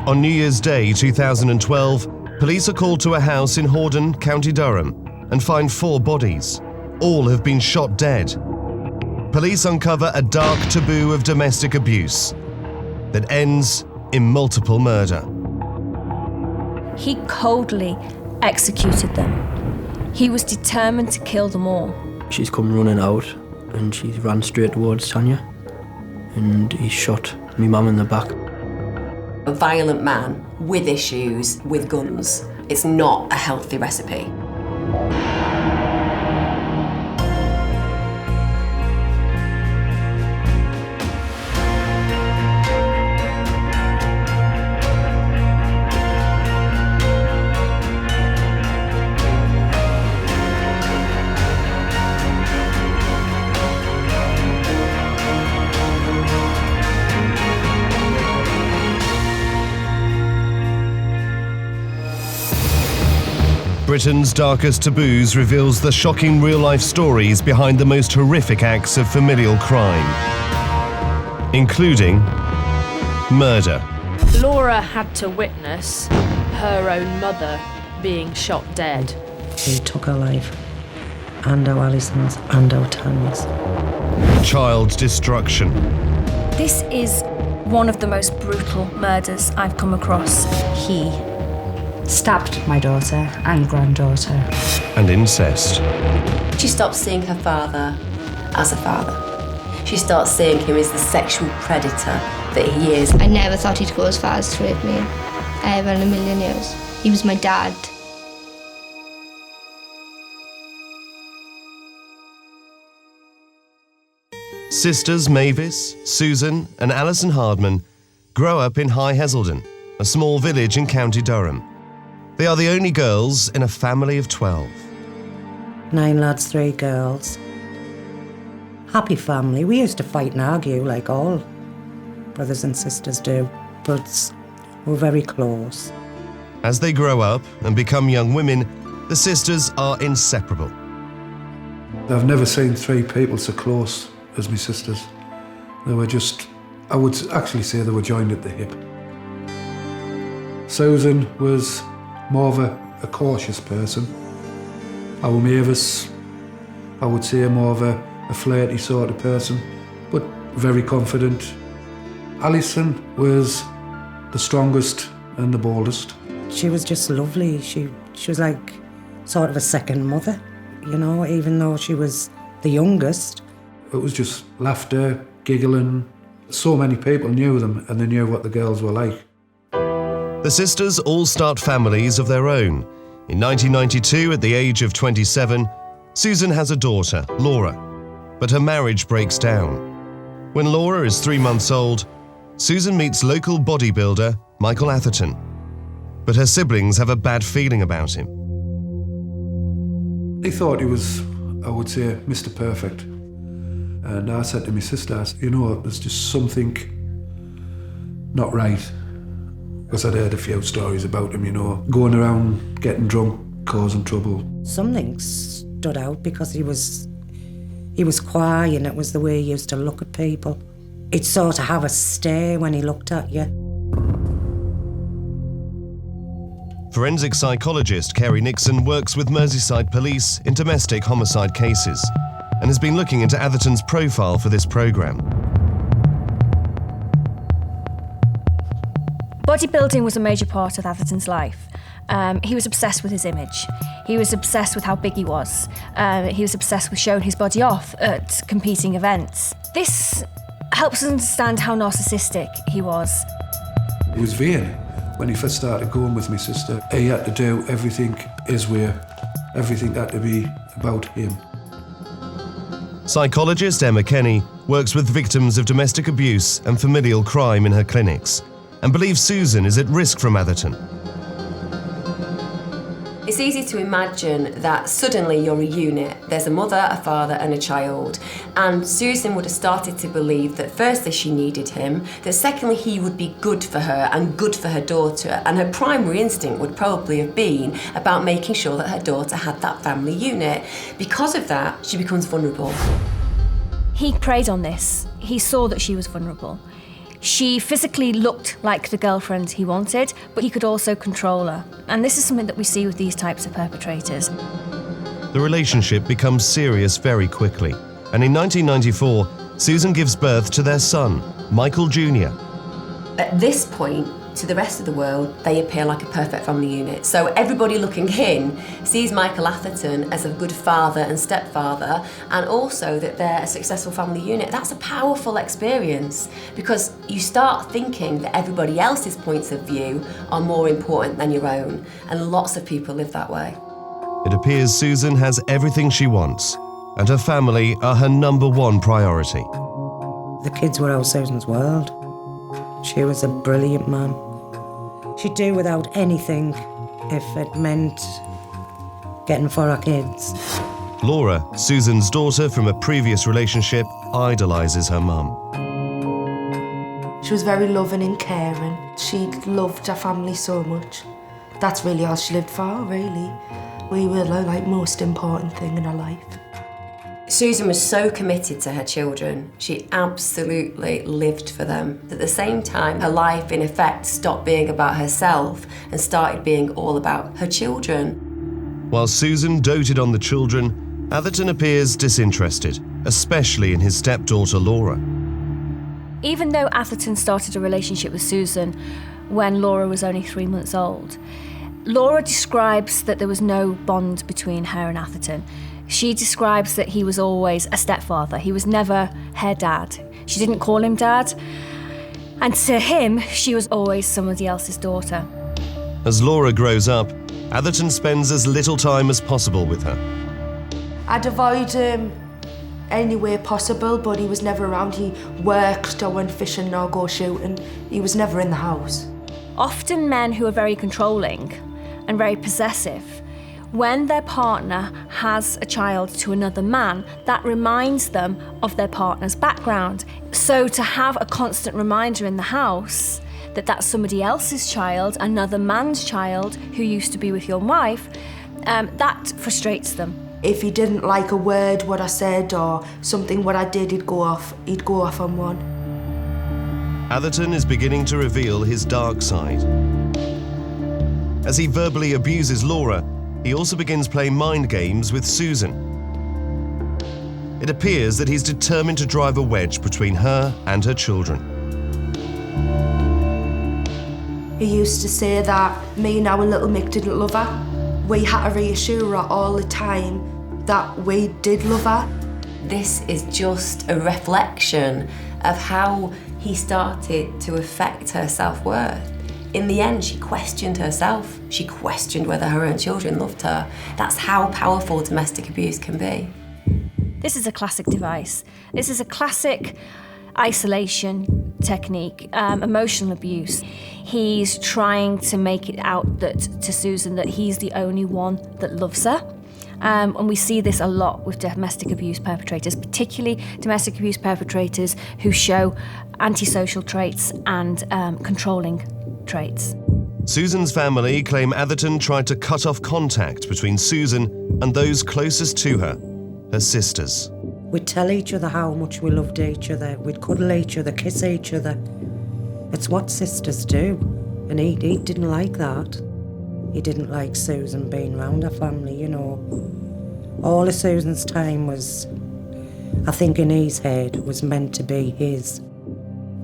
On New Year's Day 2012, police are called to a house in Hordon, County Durham, and find 4 bodies. All have been shot dead. Police uncover a dark taboo of domestic abuse that ends in multiple murder. He coldly executed them. He was determined to kill them all. She's come running out and she ran straight towards Tanya and he shot my mum in the back. A violent man with issues, with guns. It's not a healthy recipe. Britain's Darkest Taboos reveals the shocking real-life stories behind the most horrific acts of familial crime, including murder. Laura had to witness her own mother being shot dead. He took her life, and our Alison's, and our Tanya's. Child destruction. This is one of the most brutal murders I've come across. He stabbed my daughter and granddaughter. And incest. She stops seeing her father as a father. She starts seeing him as the sexual predator that he is. I never thought he'd go as far as to rape me, ever in a million years. He was my dad. Sisters Mavis, Susan and Alison Hardman grow up in High Heselden, a small village in County Durham. They are the only girls in a family of 12. 9 lads, 3 girls. Happy family. We used to fight and argue like all brothers and sisters do, but we're very close. As they grow up and become young women, the sisters are inseparable. I've never seen 3 people so close as my sisters. They were just, I would actually say they were joined at the hip. Susan was more of a cautious person. Our Mavis, I would say more of a flirty sort of person, but very confident. Alison was the strongest and the boldest. She was just lovely. She was like sort of a second mother, you know, even though she was the youngest. It was just laughter, giggling. So many people knew them and they knew what the girls were like. The sisters all start families of their own. In 1992, at the age of 27, Susan has a daughter, Laura, but her marriage breaks down. When Laura is 3 months old, Susan meets local bodybuilder Michael Atherton, but her siblings have a bad feeling about him. They thought he was, I would say, Mr. Perfect. And I said to my sister, you know, there's just something not right. Because I'd heard a few stories about him, you know, going around getting drunk, causing trouble. Something stood out because he was quiet, and it was the way he used to look at people. He'd sort of have a stare when he looked at you. Forensic psychologist Kerry Nixon works with Merseyside police in domestic homicide cases and has been looking into Atherton's profile for this programme. Bodybuilding was a major part of Atherton's life. He was obsessed with his image. He was obsessed with how big he was. He was obsessed with showing his body off at competing events. This helps us understand how narcissistic he was. He was vain. When he first started going with my sister, he had to do everything his way. Everything had to be about him. Psychologist Emma Kenny works with victims of domestic abuse and familial crime in her clinics and believes Susan is at risk from Atherton. It's easy to imagine that suddenly you're a unit. There's a mother, a father and a child. And Susan would have started to believe that firstly she needed him, that secondly he would be good for her and good for her daughter, and her primary instinct would probably have been about making sure that her daughter had that family unit. Because of that, she becomes vulnerable. He preyed on this. He saw that she was vulnerable. She physically looked like the girlfriend he wanted, but he could also control her. And this is something that we see with these types of perpetrators. The relationship becomes serious very quickly, and in 1994, Susan gives birth to their son, Michael Jr. At this point, to the rest of the world, they appear like a perfect family unit. So everybody looking in sees Michael Atherton as a good father and stepfather, and also that they're a successful family unit. That's a powerful experience, because you start thinking that everybody else's points of view are more important than your own, and lots of people live that way. It appears Susan has everything she wants, and her family are her number one priority. The kids were all Susan's world. She was a brilliant mum. She'd do without anything if it meant getting for our kids. Laura, Susan's daughter from a previous relationship, idolises her mum. She was very loving and caring. She loved her family so much. That's really all she lived for, really. We were the most important thing in her life. Susan was so committed to her children. She absolutely lived for them. At the same time, her life, in effect, stopped being about herself and started being all about her children. While Susan doted on the children, Atherton appears disinterested, especially in his stepdaughter Laura. Even though Atherton started a relationship with Susan when Laura was only 3 months old, Laura describes that there was no bond between her and Atherton. She describes that he was always a stepfather. He was never her dad. She didn't call him dad. And to him, she was always somebody else's daughter. As Laura grows up, Atherton spends as little time as possible with her. I'd avoid him any way possible, but he was never around. He worked or went fishing or go shooting. He was never in the house. Often men who are very controlling and very possessive, when their partner has a child to another man, that reminds them of their partner's background. So to have a constant reminder in the house that that's somebody else's child, another man's child who used to be with your wife, that frustrates them. If he didn't like a word what I said or something what I did, he'd go off on one. Atherton is beginning to reveal his dark side. As he verbally abuses Laura, he also begins playing mind games with Susan. It appears that he's determined to drive a wedge between her and her children. He used to say that me and our little Mick didn't love her. We had to reassure her all the time that we did love her. This is just a reflection of how he started to affect her self-worth. In the end, she questioned herself. She questioned whether her own children loved her. That's how powerful domestic abuse can be. This is a classic device. This is a classic isolation technique, emotional abuse. He's trying to make it out to Susan that he's the only one that loves her. And we see this a lot with domestic abuse perpetrators, particularly domestic abuse perpetrators who show antisocial traits and controlling traits. Susan's family claim Atherton tried to cut off contact between Susan and those closest to her, her sisters. We'd tell each other how much we loved each other. We'd cuddle each other, kiss each other. It's what sisters do. And he didn't like that. He didn't like Susan being around her family, you know. All of Susan's time was, I think in his head, was meant to be his.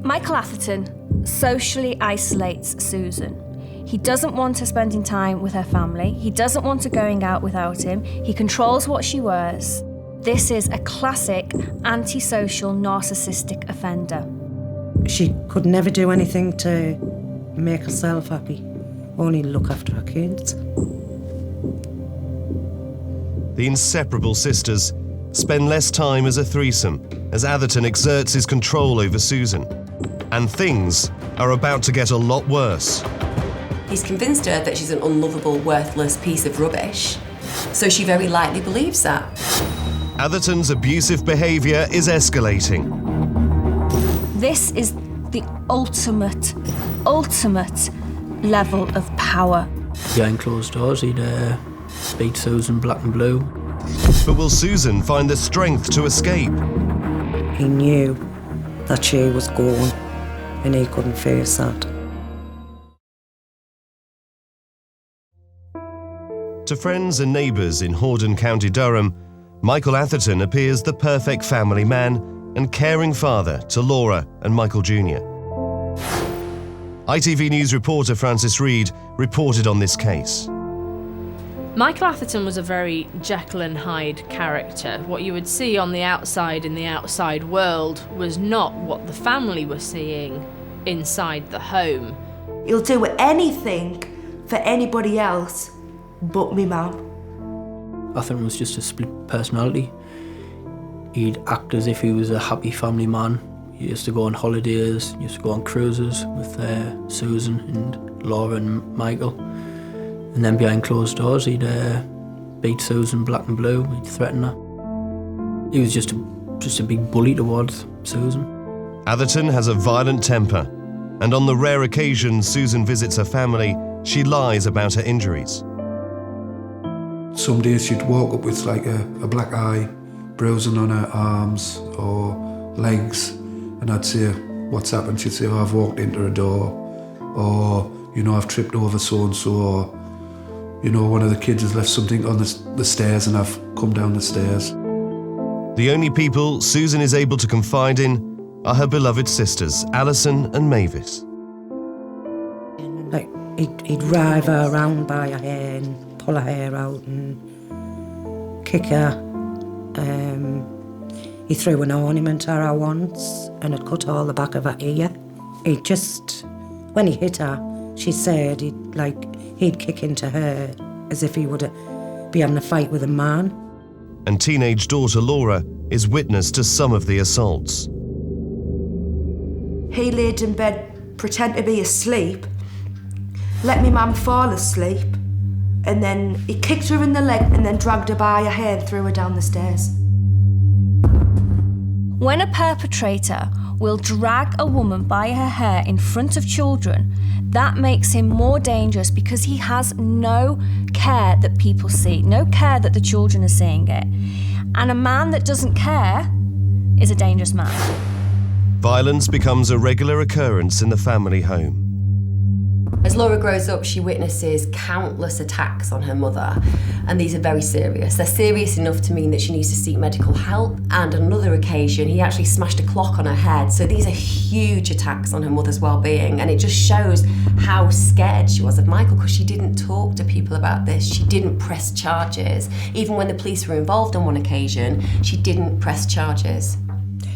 Michael Atherton socially isolates Susan. He doesn't want her spending time with her family. He doesn't want her going out without him. He controls what she wears. This is a classic antisocial narcissistic offender. She could never do anything to make herself happy, only look after her kids. The inseparable sisters spend less time as a threesome as Atherton exerts his control over Susan. And things are about to get a lot worse. He's convinced her that she's an unlovable, worthless piece of rubbish, so she very likely believes that. Atherton's abusive behaviour is escalating. This is the ultimate level of power. Behind closed doors, he'd beat Susan black and blue. But will Susan find the strength to escape? He knew that she was gone, and he couldn't face that. To friends and neighbours in Hordon County, Durham, Michael Atherton appears the perfect family man and caring father to Laura and Michael Jr. ITV News reporter Francis Reid reported on this case. Michael Atherton was a very Jekyll and Hyde character. What you would see on the outside in the outside world was not what the family were seeing inside the home. He'll do anything for anybody else but me mum. Atherton was just a split personality. He'd act as if he was a happy family man. He used to go on holidays, used to go on cruises with Susan and Laura and Michael. And then behind closed doors, he'd beat Susan black and blue, he'd threaten her. He was just a big bully towards Susan. Atherton has a violent temper, and on the rare occasions Susan visits her family, she lies about her injuries. Some days she'd walk up with like a black eye, bruising on her arms or legs, and I'd say, "What's happened?" She'd say, "Oh, I've walked into a door," or, "You know, I've tripped over so-and-so," or, "You know, one of the kids has left something on the stairs and I've come down the stairs." The only people Susan is able to confide in are her beloved sisters, Alison and Mavis. Like, he'd drive her around by her hair and pull her hair out and kick her. He threw an ornament at her once and it cut all the back of her ear. When he hit her, she said he'd kick into her as if he would be having a fight with a man. And teenage daughter Laura is witness to some of the assaults. He laid in bed, pretend to be asleep, let me mum fall asleep, and then he kicked her in the leg and then dragged her by her hair and threw her down the stairs. When a perpetrator will drag a woman by her hair in front of children, that makes him more dangerous because he has no care that people see, no care that the children are seeing it. And a man that doesn't care is a dangerous man. Violence becomes a regular occurrence in the family home. As Laura grows up, she witnesses countless attacks on her mother, and these are very serious. They're serious enough to mean that she needs to seek medical help, and on another occasion, he actually smashed a clock on her head. So these are huge attacks on her mother's well-being, and it just shows how scared she was of Michael, because she didn't talk to people about this. She didn't press charges. Even when the police were involved on one occasion, she didn't press charges.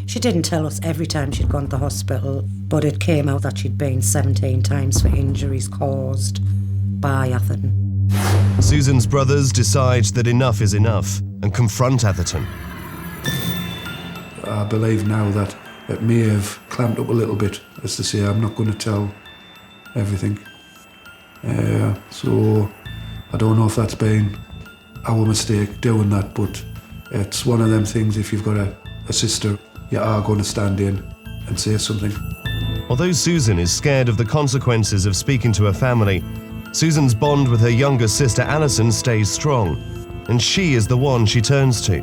She didn't tell us every time she'd gone to the hospital, but it came out that she'd been 17 times for injuries caused by Atherton. Susan's brothers decide that enough is enough and confront Atherton. I believe now that it may have clamped up a little bit, as to say, I'm not going to tell everything. So I don't know if that's been our mistake doing that, but it's one of them things, if you've got a sister, you are going to stand in and say something. Although Susan is scared of the consequences of speaking to her family, Susan's bond with her younger sister Alison stays strong, and she is the one she turns to.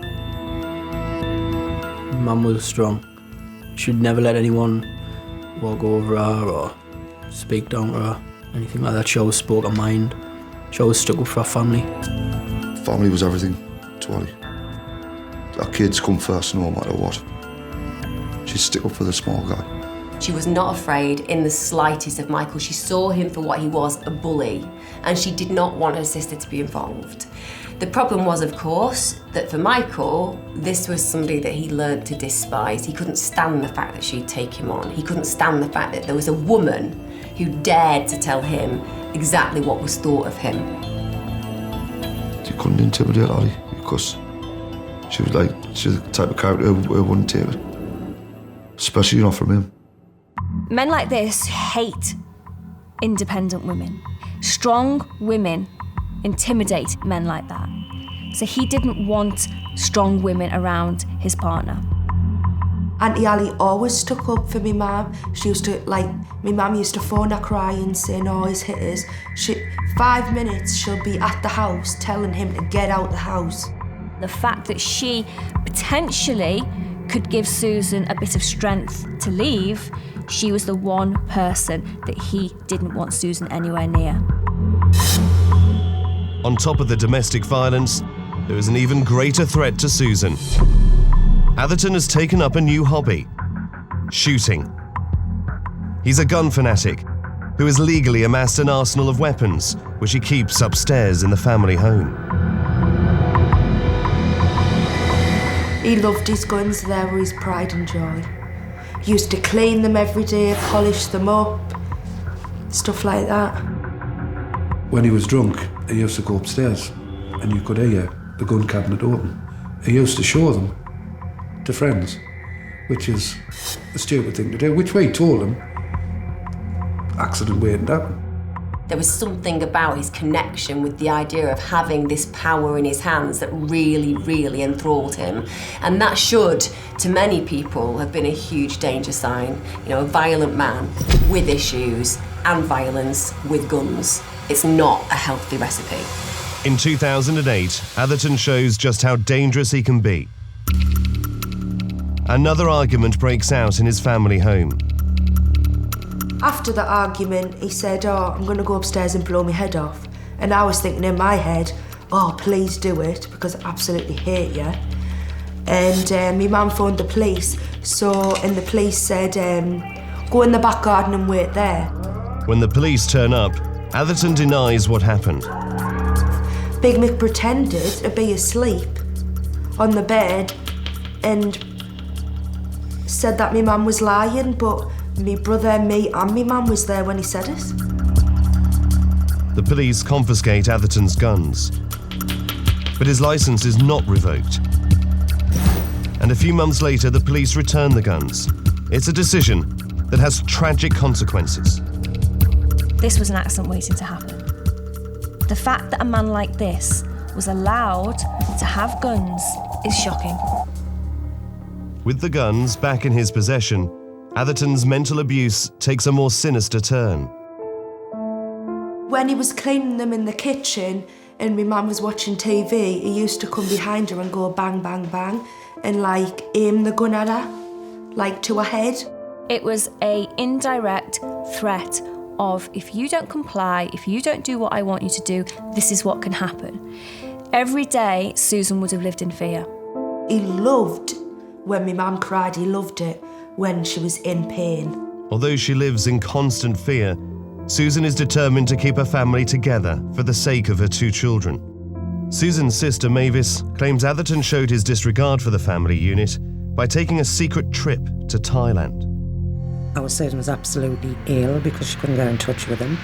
Mum was strong. She'd never let anyone walk over her or speak down to her, anything like that. She always spoke her mind. She always stuck up for her family. Family was everything to Ollie. Our kids come first no matter what. She'd stick up for the small guy. She was not afraid in the slightest of Michael. She saw him for what he was, a bully, and she did not want her sister to be involved. The problem was, of course, that for Michael, this was somebody that he learned to despise. He couldn't stand the fact that she'd take him on. He couldn't stand the fact that there was a woman who dared to tell him exactly what was thought of him. She couldn't intimidate Ollie because she was the type of character who wouldn't take it. Especially not from him. Men like this hate independent women. Strong women intimidate men like that. So he didn't want strong women around his partner. Auntie Ali always stuck up for me mum. She used to, my mum used to phone her crying, saying, "Oh, he's hit us." 5 minutes she'll be at the house telling him to get out the house. The fact that she potentially could give Susan a bit of strength to leave, she was the one person that he didn't want Susan anywhere near. On top of the domestic violence, there is an even greater threat to Susan. Atherton has taken up a new hobby: shooting. He's a gun fanatic who has legally amassed an arsenal of weapons, which he keeps upstairs in the family home. He loved his guns, they were his pride and joy. He used to clean them every day, polish them up, stuff like that. When he was drunk, he used to go upstairs and you could hear the gun cabinet open. He used to show them to friends, which is a stupid thing to do, which we told him accident waiting to happen. There was something about his connection with the idea of having this power in his hands that really, really enthralled him. And that should, to many people, have been a huge danger sign. You know, a violent man with issues and violence with guns. It's not a healthy recipe. In 2008, Atherton shows just how dangerous he can be. Another argument breaks out in his family home. After the argument, he said, "Oh, I'm going to go upstairs and blow my head off." And I was thinking in my head, "Oh, please do it, because I absolutely hate you." And my mum phoned the police, and the police said, "Go in the back garden and wait there." When the police turn up, Atherton denies what happened. Big Mick pretended to be asleep on the bed and said that my mum was lying, but me brother, me and me mum was there when he said it. The police confiscate Atherton's guns, but his license is not revoked. And a few months later, the police return the guns. It's a decision that has tragic consequences. This was an accident waiting to happen. The fact that a man like this was allowed to have guns is shocking. With the guns back in his possession, Atherton's mental abuse takes a more sinister turn. When he was cleaning them in the kitchen and my mum was watching TV, he used to come behind her and go bang, bang, bang and aim the gun at her, to her head. It was an indirect threat of, if you don't comply, if you don't do what I want you to do, this is what can happen. Every day, Susan would have lived in fear. He loved when my mum cried, he loved it when she was in pain. Although she lives in constant fear, Susan is determined to keep her family together for the sake of her two children. Susan's sister Mavis claims Atherton showed his disregard for the family unit by taking a secret trip to Thailand. Our Susan was absolutely ill because she couldn't get in touch with him.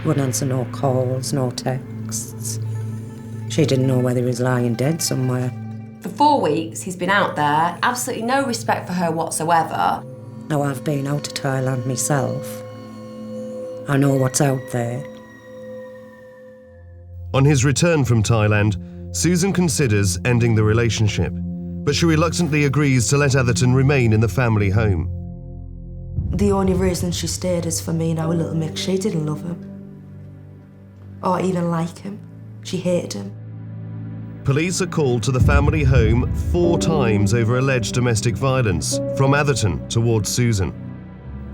Wouldn't answer no calls, no texts. She didn't know whether he was lying dead somewhere. For 4 weeks, he's been out there, absolutely no respect for her whatsoever. Now, I've been out to Thailand myself. I know what's out there. On his return from Thailand, Susan considers ending the relationship, but she reluctantly agrees to let Atherton remain in the family home. The only reason she stayed is for me and our little Mick. She didn't love him. Or even like him. She hated him. Police are called to the family home 4 times over alleged domestic violence from Atherton towards Susan.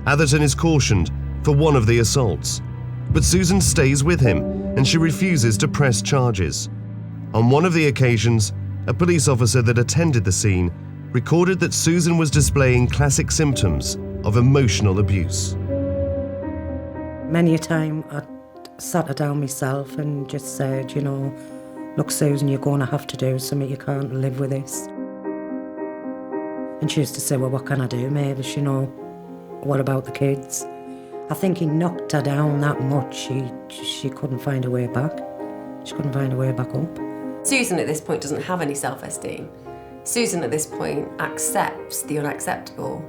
Atherton is cautioned for one of the assaults, but Susan stays with him and she refuses to press charges. On one of the occasions, a police officer that attended the scene recorded that Susan was displaying classic symptoms of emotional abuse. Many a time I sat her down myself and just said, "Look, Susan, you're going to have to do something. You can't live with this." And she used to say, "Well, what can I do, Mavis? What about the kids?" I think he knocked her down that much, she couldn't find a way back. She couldn't find a way back up. Susan at this point doesn't have any self-esteem. Susan at this point accepts the unacceptable.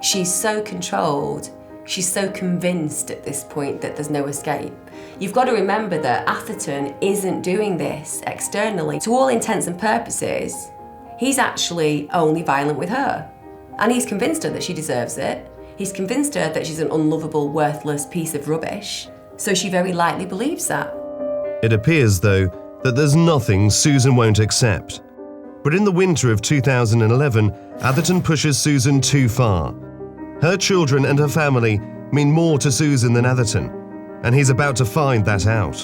She's so controlled, she's so convinced at this point that there's no escape. You've got to remember that Atherton isn't doing this externally. To all intents and purposes, he's actually only violent with her. And he's convinced her that she deserves it. He's convinced her that she's an unlovable, worthless piece of rubbish. So she very likely believes that. It appears, though, that there's nothing Susan won't accept. But in the winter of 2011, Atherton pushes Susan too far. Her children and her family mean more to Susan than Atherton, and he's about to find that out.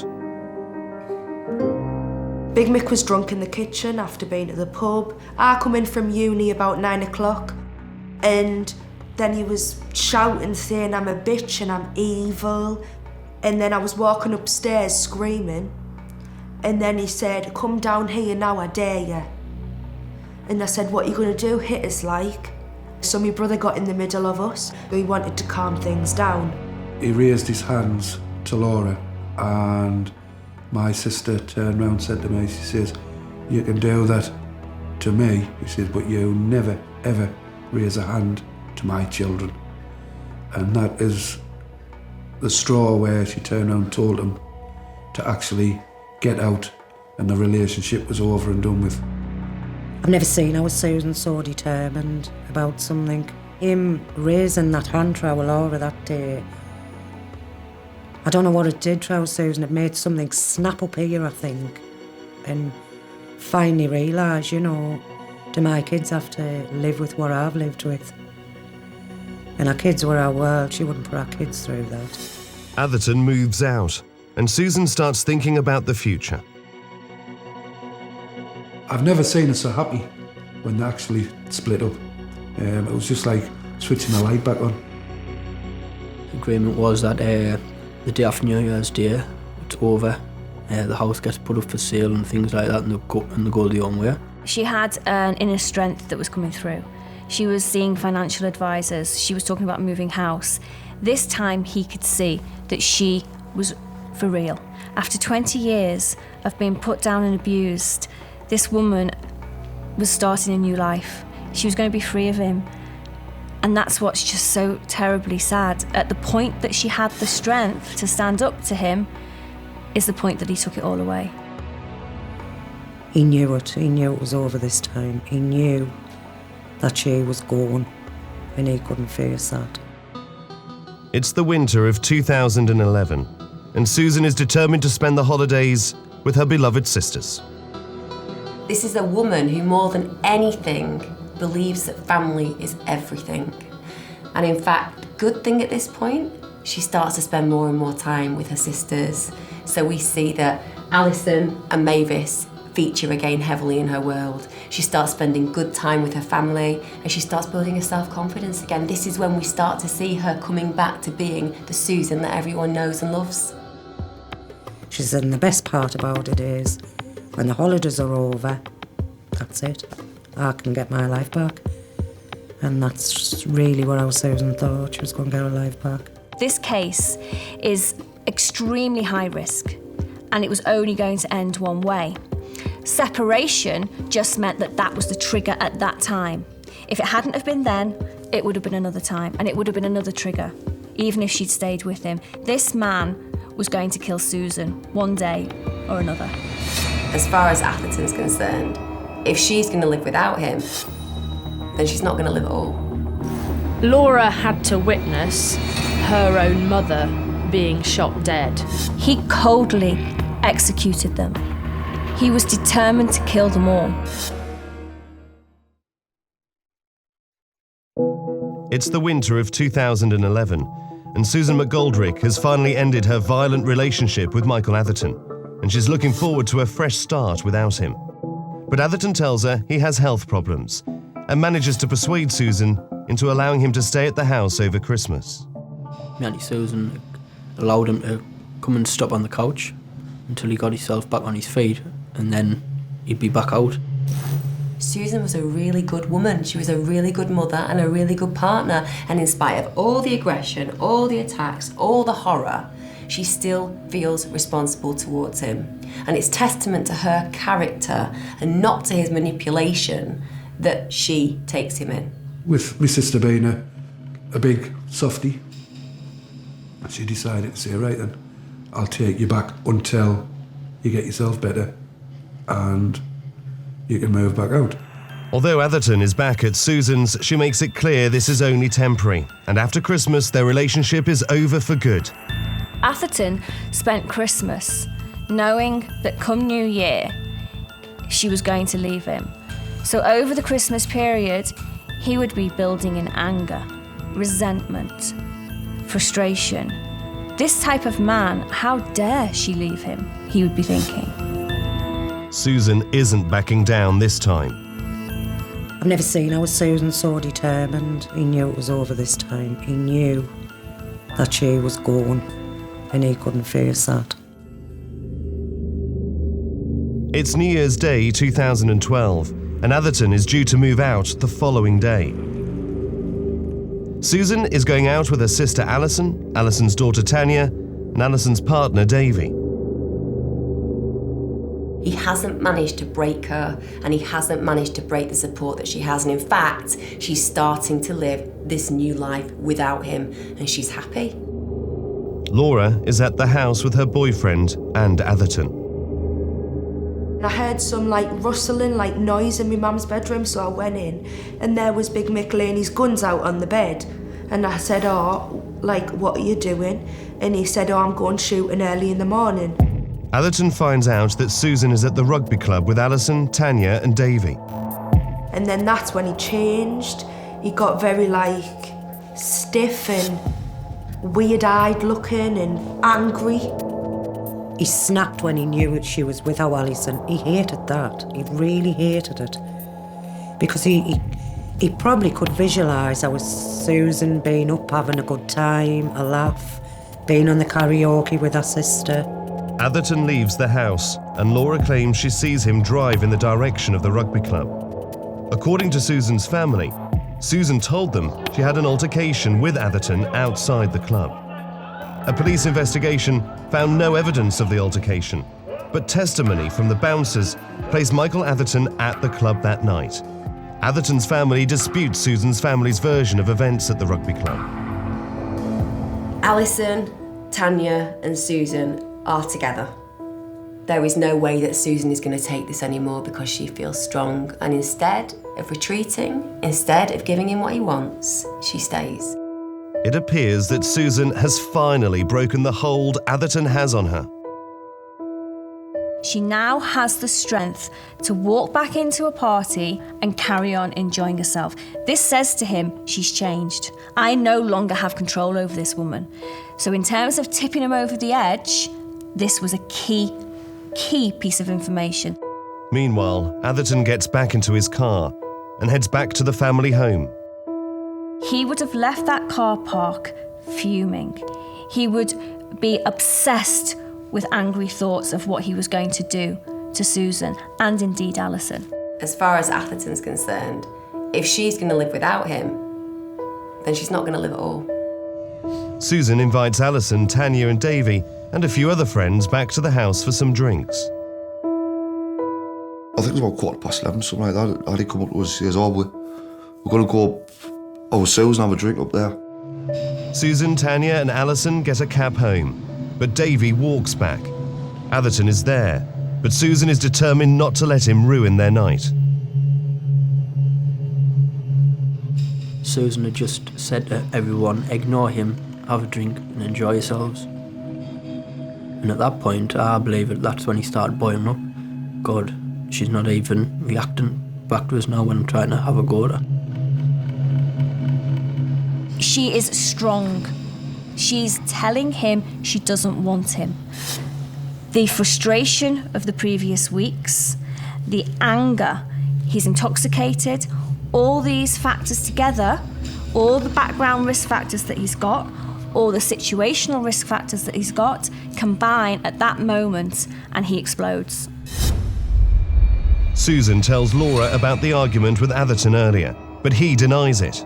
Big Mick was drunk in the kitchen after being at the pub. I come in from uni about 9 o'clock, and then he was shouting, saying I'm a bitch and I'm evil. And then I was walking upstairs screaming, and then he said, come down here now, I dare you. And I said, what are you going to do, hit us like? So my brother got in the middle of us. He wanted to calm things down. He raised his hands to Laura, and my sister turned round and said to me, she says, you can do that to me, he says, but you never, ever raise a hand to my children. And that is the straw where she turned around and told him to actually get out, and the relationship was over and done with. I've never seen how Susan so determined about something. Him raising that hand to our Laura that day, I don't know what it did to our Susan. It made something snap up here, I think, and finally realise, you know, do my kids have to live with what I've lived with? And our kids were our world. She wouldn't put our kids through that. Atherton moves out, and Susan starts thinking about the future. I've never seen her so happy when they actually split up. It was just like switching the light back on. The agreement was that the day after New Year's Day, it's over, the house gets put up for sale and things like that, and they go their own way. She had an inner strength that was coming through. She was seeing financial advisors. She was talking about moving house. This time he could see that she was for real. After 20 years of being put down and abused, this woman was starting a new life. She was going to be free of him. And that's what's just so terribly sad. At the point that she had the strength to stand up to him is the point that he took it all away. He knew it. He knew it was over this time. He knew that she was gone, and he couldn't face that. It's the winter of 2011, and Susan is determined to spend the holidays with her beloved sisters. This is a woman who, more than anything, believes that family is everything. And in fact, good thing at this point, she starts to spend more and more time with her sisters. So we see that Alison and Mavis feature again heavily in her world. She starts spending good time with her family, and she starts building her self-confidence again. This is when we start to see her coming back to being the Susan that everyone knows and loves. She said, and the best part about it is, when the holidays are over, that's it. I can get my life back. And that's really what our Susan thought. She was going to get her life back. This case is extremely high risk, and it was only going to end one way. Separation just meant that that was the trigger at that time. If it hadn't have been then, it would have been another time, and it would have been another trigger, even if she'd stayed with him. This man was going to kill Susan one day or another. As far as Atherton's concerned, if she's going to live without him, then she's not going to live at all. Laura had to witness her own mother being shot dead. He coldly executed them. He was determined to kill them all. It's the winter of 2011, and Susan McGoldrick has finally ended her violent relationship with Michael Atherton, and she's looking forward to a fresh start without him. But Atherton tells her he has health problems and manages to persuade Susan into allowing him to stay at the house over Christmas. My Auntie Susan allowed him to come and stop on the couch until he got himself back on his feet, and then he'd be back out. Susan was a really good woman. She was a really good mother and a really good partner. And in spite of all the aggression, all the attacks, all the horror, she still feels responsible towards him. And it's testament to her character and not to his manipulation that she takes him in. With my sister being a big softie, she decided to say, right then, I'll take you back until you get yourself better and you can move back out. Although Atherton is back at Susan's, she makes it clear this is only temporary, and after Christmas their relationship is over for good. Atherton spent Christmas knowing that come New Year she was going to leave him. So over the Christmas period, he would be building in anger, resentment, frustration. This type of man, how dare she leave him, he would be thinking. Susan isn't backing down this time. I've never seen how Susan so determined. He knew it was over this time. He knew that she was gone and he couldn't face that. It's New Year's Day 2012, and Atherton is due to move out the following day. Susan is going out with her sister Alison, Alison's daughter Tanya, and Alison's partner Davy. He hasn't managed to break her, and he hasn't managed to break the support that she has. And in fact, she's starting to live this new life without him, and she's happy. Laura is at the house with her boyfriend and Atherton. I heard some rustling, noise in my mum's bedroom, so I went in, and there was Big Mick laying his guns out on the bed. And I said, what are you doing? And he said, I'm going shooting early in the morning. Atherton finds out that Susan is at the rugby club with Alison, Tanya and Davy. And then that's when he changed. He got very stiff and weird-eyed looking and angry. He snapped when he knew she was with our Alison. He hated that. He really hated it. Because he probably could visualise our Susan being up having a good time, a laugh, being on the karaoke with her sister. Atherton leaves the house, and Laura claims she sees him drive in the direction of the rugby club. According to Susan's family, Susan told them she had an altercation with Atherton outside the club. A police investigation found no evidence of the altercation, but testimony from the bouncers placed Michael Atherton at the club that night. Atherton's family disputes Susan's family's version of events at the rugby club. Alison, Tanya and Susan are together. There is no way that Susan is going to take this anymore because she feels strong, and instead of retreating, instead of giving him what he wants, she stays. It appears that Susan has finally broken the hold Atherton has on her. She now has the strength to walk back into a party and carry on enjoying herself. This says to him, she's changed. I no longer have control over this woman. So in terms of tipping him over the edge, this was a key piece of information. Meanwhile, Atherton gets back into his car and heads back to the family home. He would have left that car park fuming. He would be obsessed with angry thoughts of what he was going to do to Susan and indeed Alison. As far as Atherton's concerned, if she's going to live without him, then she's not going to live at all. Susan invites Alison, Tanya and Davy and a few other friends back to the house for some drinks. I think it was about 11:15, something like that. Harry come up to us, he says, we're going to go ourselves and have a drink up there. Susan, Tanya and Alison get a cab home, but Davy walks back. Atherton is there, but Susan is determined not to let him ruin their night. Susan had just said to everyone, ignore him, have a drink and enjoy yourselves. And at that point, I believe that's when he started boiling up. God, she's not even reacting back to us now when I'm trying to have a go at her. She is strong. She's telling him she doesn't want him. The frustration of the previous weeks, the anger, he's intoxicated, all these factors together, all the background risk factors that he's got, all the situational risk factors that he's got, combine at that moment and he explodes. Susan tells Laura about the argument with Atherton earlier, but he denies it.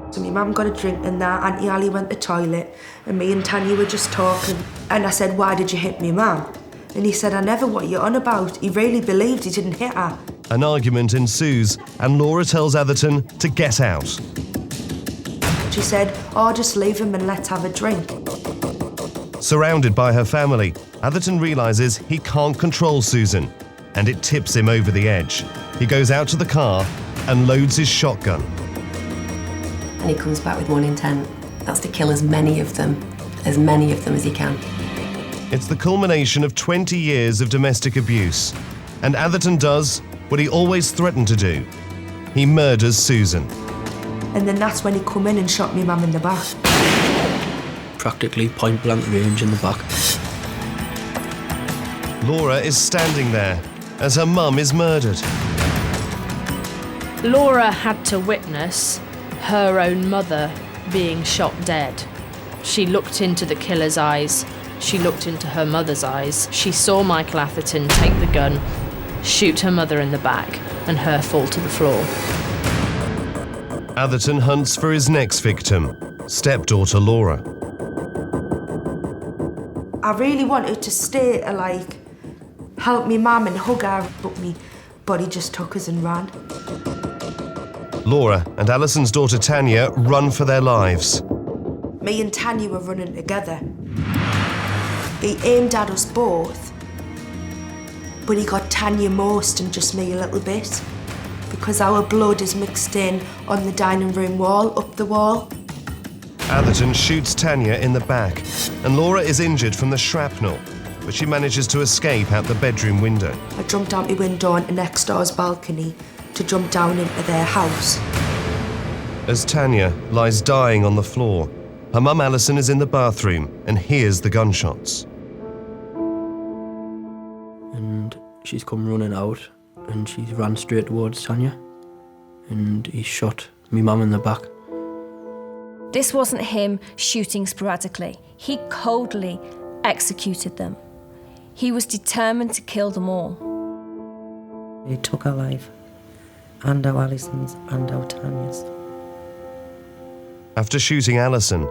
So my mum got a drink and that, Auntie Ali went to the toilet and me and Tanya were just talking and I said, why did you hit me mum? And he said, I never, what you on about? He really believed he didn't hit her. An argument ensues and Laura tells Atherton to get out. She said, just leave him and let's have a drink. Surrounded by her family, Atherton realises he can't control Susan and it tips him over the edge. He goes out to the car and loads his shotgun. And he comes back with one intent. That's to kill as many of them as he can. It's the culmination of 20 years of domestic abuse, and Atherton does what he always threatened to do. He murders Susan. And then that's when he come in and shot me mum in the back. Practically point blank range in the back. Laura is standing there as her mum is murdered. Laura had to witness her own mother being shot dead. She looked into the killer's eyes. She looked into her mother's eyes. She saw Michael Atherton take the gun, shoot her mother in the back, and her fall to the floor. Atherton hunts for his next victim, stepdaughter Laura. I really wanted to stay to help me mum and hug her, but me body just took us and ran. Laura and Alison's daughter Tanya run for their lives. Me and Tanya were running together. He aimed at us both, but he got Tanya most and just me a little bit, because our blood is mixed in on the dining room wall, up the wall. Atherton shoots Tanya in the back, and Laura is injured from the shrapnel, but she manages to escape out the bedroom window. I jumped out my window onto next door's balcony to jump down into their house. As Tanya lies dying on the floor, her mum Alison is in the bathroom and hears the gunshots. And she's come running out and she's ran straight towards Tanya. And he shot me mum in the back. This wasn't him shooting sporadically. He coldly executed them. He was determined to kill them all. He took her life, and our Alison's and our Tanya's. After shooting Alison,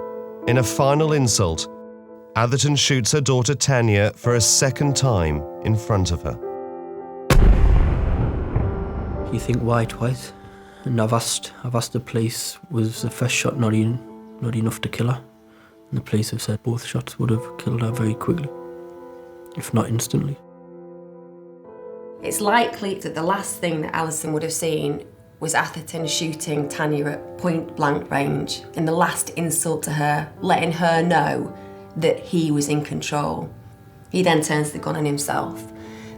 in a final insult, Atherton shoots her daughter Tanya for a second time in front of her. You think why twice? And I've asked the police, was the first shot not enough to kill her? And the police have said both shots would have killed her very quickly, if not instantly. It's likely that the last thing that Alison would have seen was Atherton shooting Tanya at point blank range in the last insult to her, letting her know that he was in control. He then turns the gun on himself,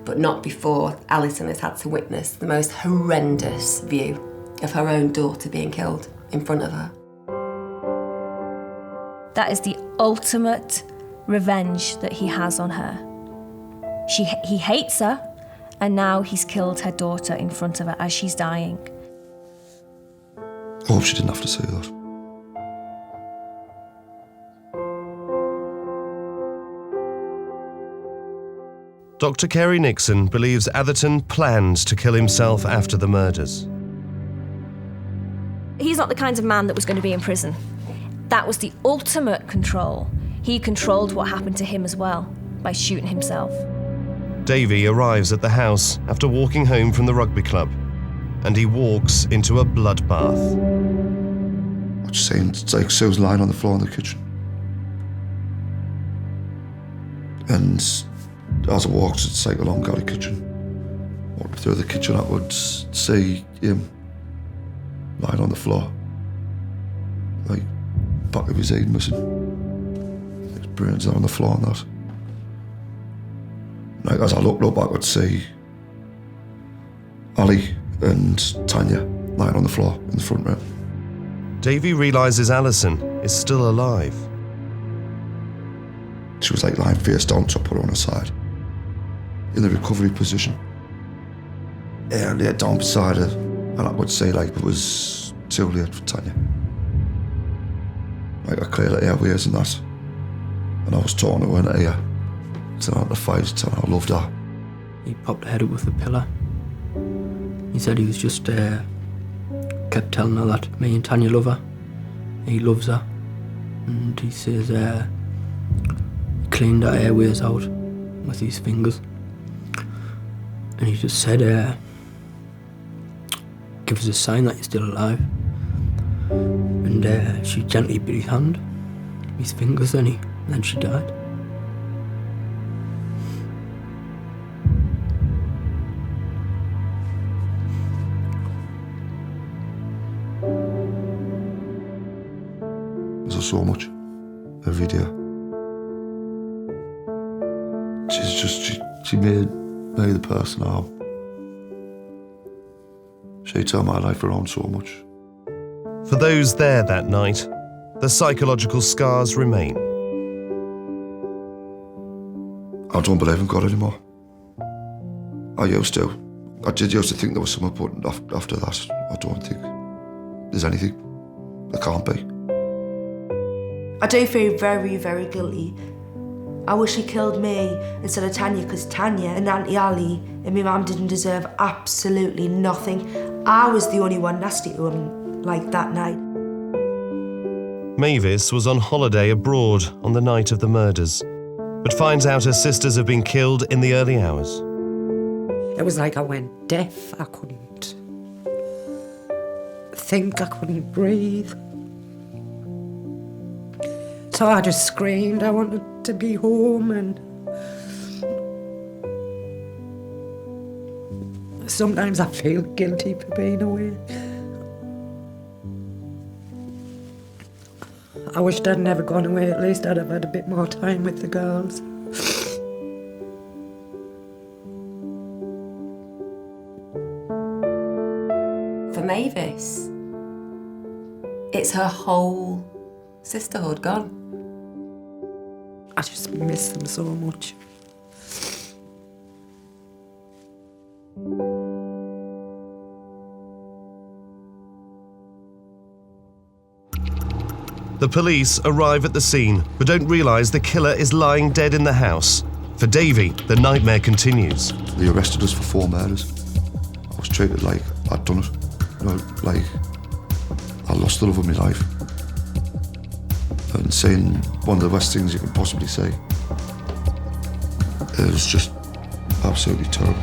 but not before Alison has had to witness the most horrendous view of her own daughter being killed in front of her. That is the ultimate revenge that he has on her. He hates her, and now he's killed her daughter in front of her as she's dying. I hope she didn't have to say that. Dr. Kerry Nixon believes Atherton planned to kill himself after the murders. He's not the kind of man that was going to be in prison. That was the ultimate control. He controlled what happened to him as well, by shooting himself. Davey arrives at the house after walking home from the rugby club, and he walks into a bloodbath. I'm just saying, it's like Sue's lying on the floor in the kitchen. And as I walked, it's like along Galley kitchen. Walking through the kitchen, I would see him lying on the floor. Like, back of his head missing. His brains are on the floor and that. Like, as I looked up, I could see Ali and Tanya lying on the floor in the front room. Davey realises Alison is still alive. She was like lying face down, so I put her on her side, in the recovery position. And I laid down beside her, and I would say like it was too late for Tanya. Like I cleared her airways and that, and I was torn her in her ear, telling her to fight, telling her I loved her. He popped her head up with a pillar. He said he was just kept telling her that me and Tanya love her. He loves her, and he says he cleaned her airways out with his fingers, and he just said, "Give us a sign that you're still alive." And she gently bit his hand, his fingers, and then she died. There's so much every day. She made me the person I am. She turned my life around so much. For those there that night, the psychological scars remain. I don't believe in God anymore. I used to. I did used to think there was something, but after that, I don't think there's anything. There can't be. I do feel very, very guilty. I wish he killed me instead of Tanya, because Tanya and Auntie Ali and my mum didn't deserve absolutely nothing. I was the only one nasty to him, like, that night. Mavis was on holiday abroad on the night of the murders, but finds out her sisters have been killed in the early hours. It was like I went deaf. I couldn't think, I couldn't breathe. So I just screamed. I wanted to be home, and sometimes I feel guilty for being away. I wished I'd never gone away. At least I'd have had a bit more time with the girls. For Mavis, it's her whole sisterhood gone. I just miss them so much. The police arrive at the scene, but don't realise the killer is lying dead in the house. For Davy, the nightmare continues. They arrested us for 4 murders. I was treated like I'd done it. You know, like I lost the love of my life. And saying one of the worst things you can possibly say. It was just absolutely terrible.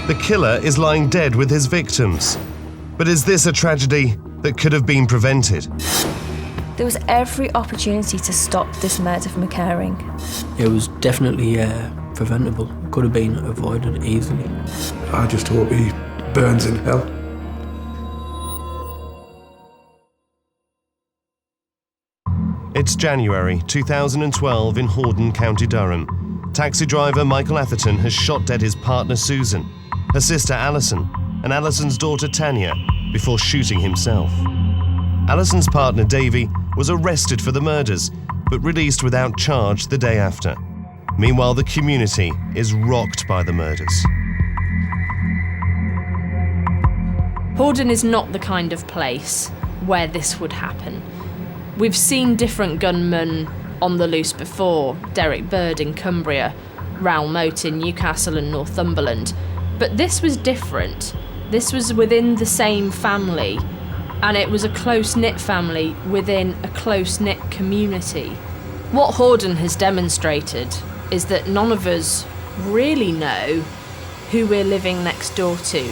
The killer is lying dead with his victims. But is this a tragedy that could have been prevented? There was every opportunity to stop this murder from occurring. It was definitely preventable. It could have been avoided easily. I just hope he burns in hell. It's January 2012 in Hordon County, Durham. Taxi driver Michael Atherton has shot dead his partner Susan, her sister Alison, and Alison's daughter Tanya before shooting himself. Alison's partner Davy was arrested for the murders, but released without charge the day after. Meanwhile, the community is rocked by the murders. Hordon is not the kind of place where this would happen. We've seen different gunmen on the loose before, Derek Bird in Cumbria, Raoul Moat in Newcastle and Northumberland, but this was different. This was within the same family, and it was a close-knit family within a close-knit community. What Hordon has demonstrated is that none of us really know who we're living next door to.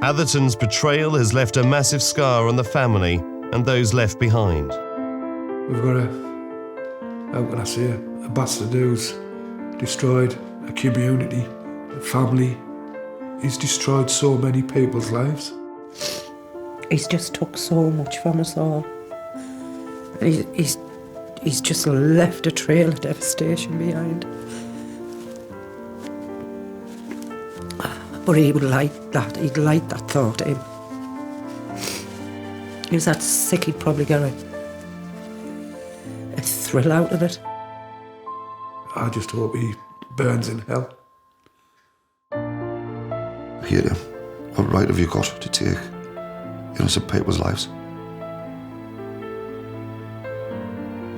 Atherton's betrayal has left a massive scar on the family and those left behind. We've got how can I say, a bastard who's destroyed a community, a family. He's destroyed so many people's lives. He's just took so much from us all. He's just left a trail of devastation behind. But he would like that. He'd like that thought of him. He was that sick he'd probably get a thrill out of it. I just hope he burns in hell. Here, what right have you got to take innocent people's lives?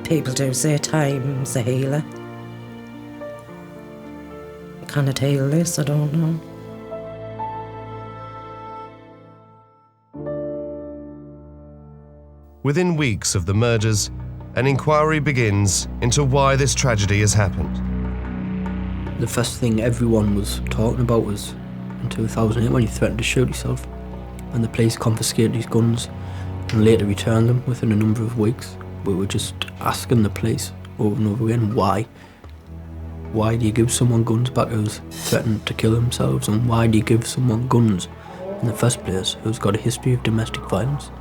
People do say time's a healer. Can it heal this? I don't know. Within weeks of the murders, an inquiry begins into why this tragedy has happened. The first thing everyone was talking about was in 2008 when he threatened to shoot himself, and the police confiscated his guns and later returned them within a number of weeks. We were just asking the police over and over again, why? Why do you give someone guns back who's threatened to kill themselves, and why do you give someone guns in the first place who's got a history of domestic violence?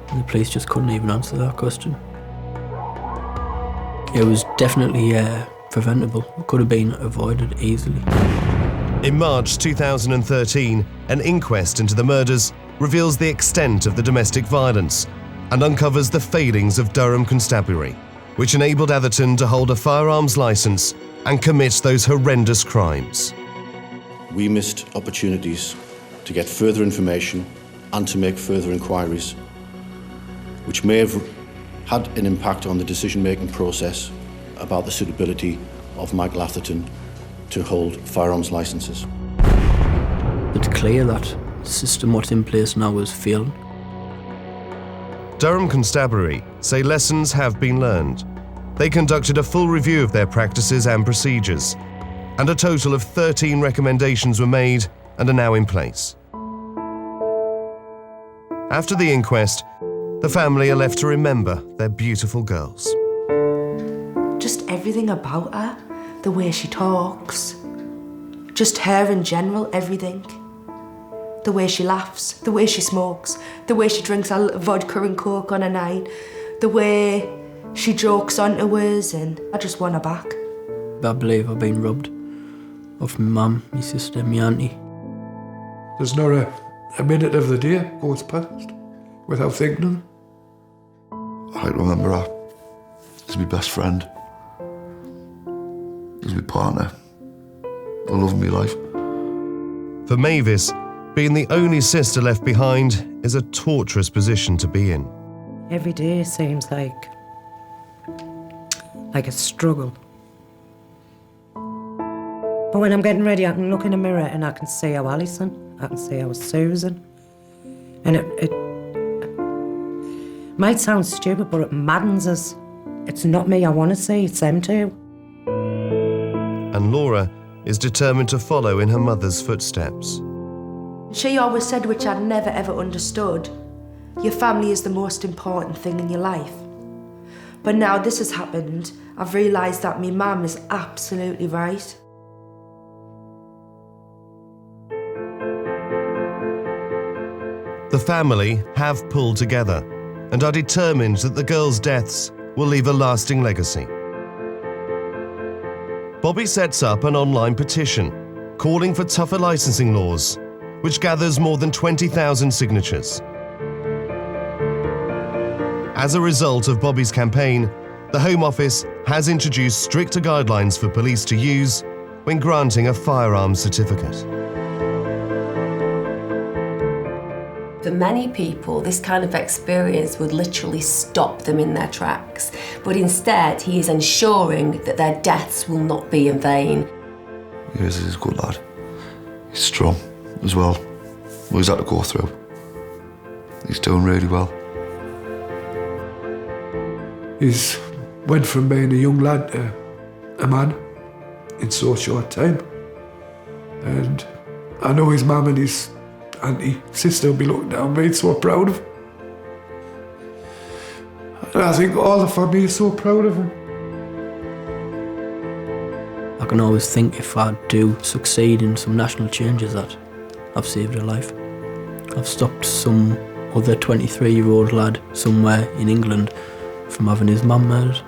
And the police just couldn't even answer that question. It was definitely preventable. It could have been avoided easily. In March 2013, an inquest into the murders reveals the extent of the domestic violence and uncovers the failings of Durham Constabulary, which enabled Atherton to hold a firearms licence and commit those horrendous crimes. We missed opportunities to get further information and to make further inquiries, which may have had an impact on the decision-making process about the suitability of Michael Atherton to hold firearms licences. It's clear that the system what's in place now is failing. Durham Constabulary say lessons have been learned. They conducted a full review of their practices and procedures, and a total of 13 recommendations were made and are now in place. After the inquest, the family are left to remember their beautiful girls. Just everything about her, the way she talks, just her in general, everything. The way she laughs, the way she smokes, the way she drinks a vodka and coke on a night, the way she jokes onto us, and I just want her back. I believe I've been robbed of my mum, my sister, my auntie. There's not a minute of the day goes past without thinking of them. I remember her as my best friend, as my partner, the love of my life. For Mavis, being the only sister left behind is a torturous position to be in. Every day seems like a struggle. But when I'm getting ready, I can look in the mirror and I can see how Alison, I can see how Susan. And it might sound stupid, but it maddens us. It's not me I want to see, it's them too. And Laura is determined to follow in her mother's footsteps. She always said, which I'd never ever understood, your family is the most important thing in your life. But now this has happened, I've realised that my mum is absolutely right. The family have pulled together and are determined that the girls' deaths will leave a lasting legacy. Bobby sets up an online petition calling for tougher licensing laws, which gathers more than 20,000 signatures. As a result of Bobby's campaign, the Home Office has introduced stricter guidelines for police to use when granting a firearms certificate. For many people, this kind of experience would literally stop them in their tracks. But instead, he is ensuring that their deaths will not be in vain. He's a good lad. He's strong as well. What he's had to go through. He's doing really well. He's went from being a young lad to a man in so short time. And I know his mum and his auntie, sister will be looking down, being so proud of him. And I think all the family is so proud of him. I can always think if I do succeed in some national changes that I've saved a life. I've stopped some other 23-year-old lad somewhere in England from having his mum murdered.